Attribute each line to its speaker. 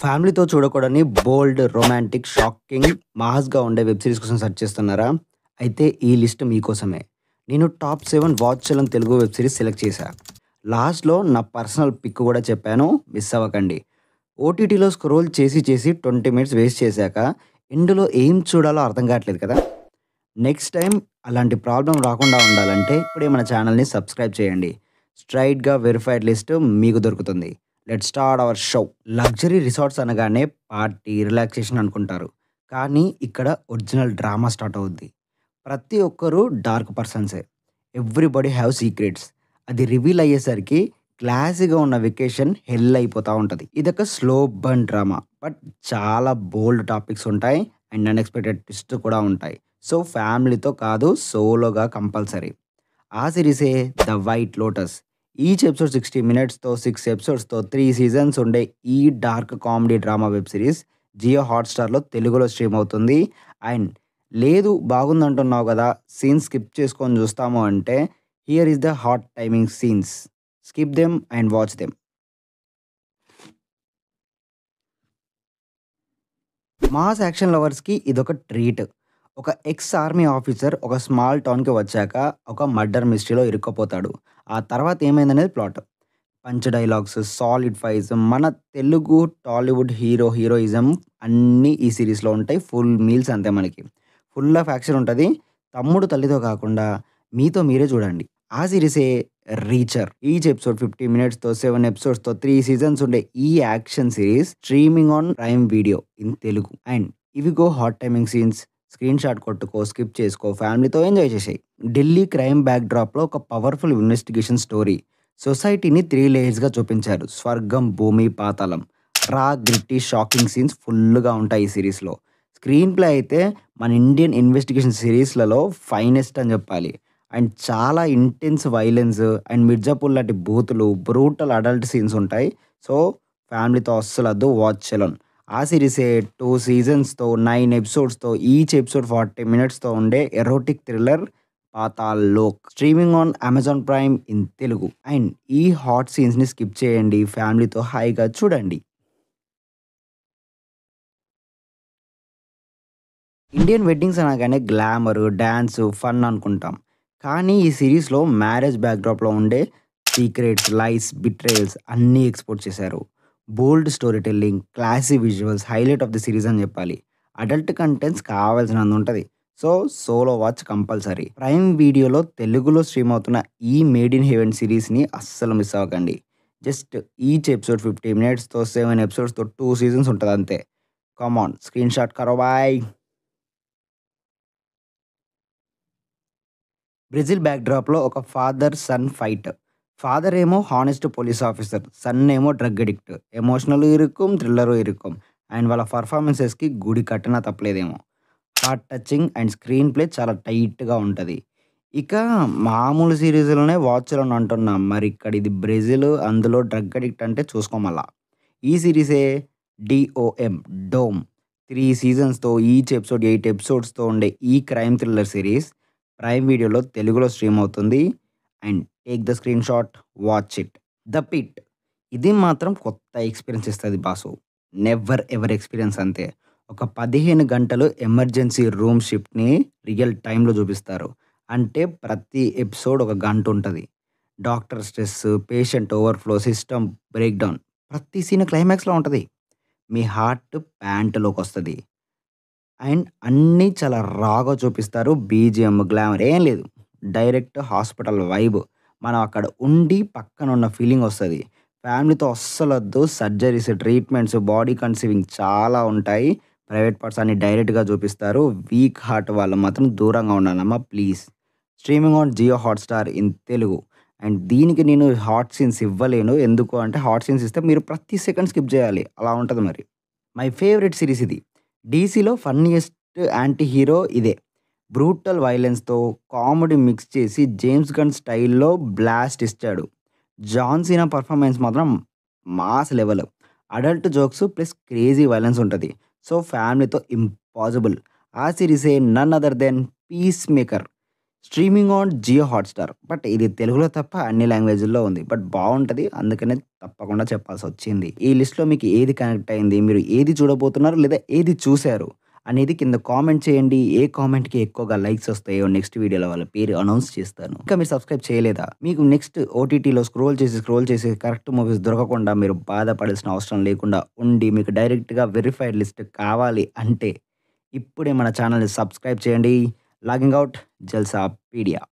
Speaker 1: ఫ్యామిలీతో చూడకూడని బోల్డ్, romantic, shocking, మాస్‌గా ఉండే web series కోసం సెర్చ్ చేస్తున్నారా? అయితే ఈ లిస్ట్ మీకోసమే. నేను టాప్ 7 వాచ్ చేయాలని తెలుగు వెబ్ సీరీస్ సెలెక్ట్ చేశా. లాస్ట్‌లో నా పర్సనల్ పిక్ కూడా చెప్పాను. మిస్ అవ్వకండి. ఓటీటీలో స్క్రోల్ చేసి చేసి 20 మినిట్స్ వేస్ట్ చేశాక ఇందులో ఏం చూడాలో అర్థం కావట్లేదు కదా! నెక్స్ట్ టైం అలాంటి ప్రాబ్లమ్ రాకుండా ఉండాలంటే ఇప్పుడే మన ఛానల్‌ని సబ్స్క్రైబ్ చేయండి. స్ట్రెయిట్‌గా వెరిఫైడ్ లిస్ట్ మీకు దొరుకుతుంది. Let's start our show. Luxury resorts అనగానే పార్టీ, రిలాక్సేషన్ అనుకుంటారు. కానీ ఇక్కడ ఒరిజినల్ డ్రామా స్టార్ట్ అవుద్ది. ప్రతి ఒక్కరు డార్క్ పర్సన్సే. Everybody have secrets. అది రివీల్ అయ్యేసరికి క్లాసీగా ఉన్న వెకేషన్ హెల్ అయిపోతా ఉంటది. ఇదొక స్లో బర్న్ డ్రామా. బట్ చాలా బోల్డ్ టాపిక్స్ ఉంటాయి అండ్ అన్‌ఎక్స్‌పెక్టెడ్ ట్విస్ట్ కూడా ఉంటాయి. సో ఫ్యామిలీతో కాదు, సోలోగా కంపల్సరీ. ఆ సిరీసే 'the white lotus'. Each episode 60 మినిట్స్‌తో 6 ఎపిసోడ్స్‌తో 3 సీజన్స్ ఉండే ఈ dark comedy drama web series Jio హాట్‌స్టార్‌లో తెలుగులో స్ట్రీమ్ అవుతుంది. అండ్ లేదు బాగుందంటున్నావు గదా! సీన్స్ స్కిప్ చేసుకొని చూస్తాము అంటే here is the hot timing scenes. Skip them and watch them. Mass action లవర్స్‌కి ఇదొక ట్రీట్. ఒక ఎక్స్ ఆర్మీ ఆఫీసర్ ఒక స్మాల్ టౌన్‌కి వచ్చాక ఒక మర్డర్ మిస్టరీలో ఇరుక్కుపోతాడు. ఆ తర్వాత ఏమైందనేది plot. Punch dialogues, solid fights, మన తెలుగు, టాలీవుడ్ హీరోయిజం అన్నీ ఈ సీరీస్‌లో ఉంటాయి. ఫుల్ మీల్స్ అంతే మనకి. ఫుల్ ఆఫ్ యాక్షన్ ఉంటది. తమ్ముడు తల్లితో కాకుండా మీతో మీరే చూడండి. ఆ సీరీసే 'రీచర్'. ఈచ్ ఎపిసోడ్ 50 మినిట్స్‌తో 7 ఎపిసోడ్స్‌తో 3 సీజన్స్ ఉండే ఈ action series streaming on Prime Video in Telugu. And ఇవిగో hot timing scenes. Screenshot కొట్టుకో, స్కిప్ చేసుకో, ఫ్యామిలీతో ఎంజాయ్ చేసేయి. ఢిల్లీ క్రైమ్ బ్యాక్ డ్రాప్‌లో ఒక పవర్‌ఫుల్ ఇన్వెస్టిగేషన్ స్టోరీ. సొసైటీని 3 లేయర్స్‌గా చూపించారు. స్వర్గం, భూమి, పాతాళం. రా, గ్రిట్టి, షాకింగ్ సీన్స్ ఫుల్లుగా ఉంటాయి ఈ సీరీస్‌లో. స్క్రీన్ ప్లే అయితే మన ఇండియన్ ఇన్వెస్టిగేషన్ సీరీస్‌లలో ఫైనెస్ట్ అని చెప్పాలి. అండ్ చాలా ఇంటెన్స్ వైలెన్స్ అండ్ మిర్జాపూర్ లాంటి బూతులు, బ్రూటల్ అడల్ట్ సీన్స్ ఉంటాయి. సో, ఫ్యామిలీతో అస్సలొద్దు, వాచ్ ఎలోన్. ఆ సీరీసే 2 సీజన్స్‌తో 9 ఎపిసోడ్స్‌తో ఈచ్ ఎపిసోడ్ 40 మినిట్స్‌తో ఉండే erotic thriller 'Paatal Lok'. Streaming on Amazon Prime in Telugu. And ఈ హాట్ సీన్స్‌ని స్కిప్ చేయండి. ఫ్యామిలీతో హాయిగా చూడండి. ఇండియన్ వెడ్డింగ్స్ అనగానే గ్లామరు, డాన్సు, ఫన్ అనుకుంటాం. కానీ ఈ సీరీస్‌లో మ్యారేజ్ బ్యాక్‌డ్రాప్‌లో ఉండే సీక్రెట్స్, లైస్, బిట్రేయల్స్ అన్నీ ఎక్స్‌పోజ్ చేశారు. Bold story telling, classy visuals highlight of the series అని చెప్పాలి. అడల్ట్ కంటెంట్స్ కావాల్సినంత ఉంటది. So, solo watch compulsory. Prime వీడియోలో తెలుగులో స్ట్రీమ్ అవుతున్న ఈ 'మేడ్ ఇన్ హెవెన్' సీరీస్‌ని అస్సలు మిస్ అవ్వకండి. జస్ట్ ఈచ్ ఎపిసోడ్ 50 మినిట్స్‌తో 7 ఎపిసోడ్స్‌తో 2 సీజన్స్ ఉంటదంతే. కమ్ ఆన్ స్క్రీన్ షాట్ కరో భాయ్. బ్రెజిల్ బ్యాక్‌డ్రాప్‌లో ఒక ఫాదర్ సన్ ఫైట్. ఫాదర్ ఏమో హానెస్ట్ పోలీస్ ఆఫీసర్. సన్ ఏమో డ్రగ్ అడిక్ట్. ఎమోషనల్ ఇరుక్కుం, థ్రిల్లరు ఇరుక్కుం. అండ్ వాళ్ళ పెర్ఫార్మన్సెస్‌కి గుడి కట్టినా తప్పలేదేమో. Heart touching and screen play చాలా టైట్‌గా ఉంటది. ఇక మామూలు సీరీస్‌లోనే వాచ్ చేయాలని అంటున్నాం. మరి ఇక్కడ ఇది బ్రెజిల్, అందులో డ్రగ్ అడిక్ట్ అంటే చూసుకో మల్ల. ఈ సీరీసే 'డీఓఎం' డోమ్. 3 సీజన్స్‌తో ఈచ్ ఎపిసోడ్ 8 ఎపిసోడ్స్‌తో ఉండే ఈ క్రైమ్ థ్రిల్లర్ సీరీస్ ప్రైమ్ వీడియోలో తెలుగులో స్ట్రీమ్ అవుతుంది. And take the screenshot, watch it. 'The pit' ఇది మాత్రం కొత్త ఎక్స్‌పీరియన్స్ ఇస్తది బాసు. నెవర్ ఎవర్ ఎక్స్‌పీరియన్స్ అంతే. ఒక 15 గంటలు ఎమర్జెన్సీ రూమ్ షిఫ్ట్‌ని రియల్ టైమ్‌లో చూపిస్తారు. అంటే ప్రతి ఎపిసోడ్ ఒక గంట ఉంటది. Doctor stress, patient overflow, system breakdown ప్రతి సీన్ క్లైమాక్స్‌లో ఉంటది. మీ హార్ట్ ప్యాంట్‌లోకొస్తది. అండ్ అన్నీ చాలా రాగా చూపిస్తారు. బీజీఎం, గ్లామర్ ఏం లేదు. Direct hospital vibe. మనం అక్కడ ఉండి పక్కనున్న ఫీలింగ్ వస్తది. ఫ్యామిలీతో అస్సలొద్దు. సర్జరీస్, ట్రీట్మెంట్స్, బాడీ కన్సీవింగ్ చాలా ఉంటాయి. ప్రైవేట్ పార్ట్స్ అన్ని డైరెక్ట్‌గా చూపిస్తారు. వీక్ హార్ట్ వాళ్ళు మాత్రం దూరంగా ఉండాలమ్మా please. Streaming on Jio Hotstar in Telugu. And దీనికి నేను హాట్ సీన్స్ ఇవ్వలేను. ఎందుకు అంటే హాట్ సీన్స్ ఇస్తే మీరు ప్రతి సెకండ్ స్కిప్ చేయాలి. అలా ఉంటది మరి. మై ఫేవరెట్ సీరీస్ ఇది. డీసీలో ఫన్నీయెస్ట్ యాంటీ హీరో ఇదే. బ్రూటల్ వైలెన్స్‌తో కామెడీ మిక్స్ చేసి జేమ్స్ గన్ స్టైల్‌లో బ్లాస్ట్ ఇచ్చాడు. జాన్ సీనా పెర్ఫార్మెన్స్ మాత్రం mass level. Adult jokes plus crazy violence ఉంటది. సో, ఫ్యామిలీతో ఇంపాసిబుల్. ఆ సీరీసే none other than 'Peacemaker'. Streaming on Jio Hotstar. But ఇది తెలుగులో తప్ప అన్ని లాంగ్వేజ్‌ల్లో ఉంది. బట్ బావుంటది. అందుకనే తప్పకుండా చెప్పాల్సొచ్చింది. ఈ లిస్ట్‌లో మీకు ఏది కనెక్ట్ అయింది? మీరు ఏది చూడబోతున్నారు? లేదా ఏది చూసారు? అనేది కింద కామెంట్ చేయండి. ఏ కామెంట్‌కి ఎక్కువగా లైక్స్ వస్తాయో నెక్స్ట్ వీడియోలో వాళ్ళ పేరు అనౌన్స్ చేస్తాను. ఇంకా మీరు సబ్స్క్రైబ్ చేయలేదా? మీకు నెక్స్ట్ ఓటీటీలో స్క్రోల్ చేసి కరెక్ట్ మూవీస్ దొరకకుండా మీరు బాధపడాల్సిన అవసరం లేకుండా ఉండి మీకు డైరెక్ట్‌గా వెరిఫైడ్ లిస్ట్ కావాలి అంటే ఇప్పుడే మన ఛానల్‌ని సబ్స్క్రైబ్ చేయండి. లాగింగ్ ఔట్ జల్సా పీడియా.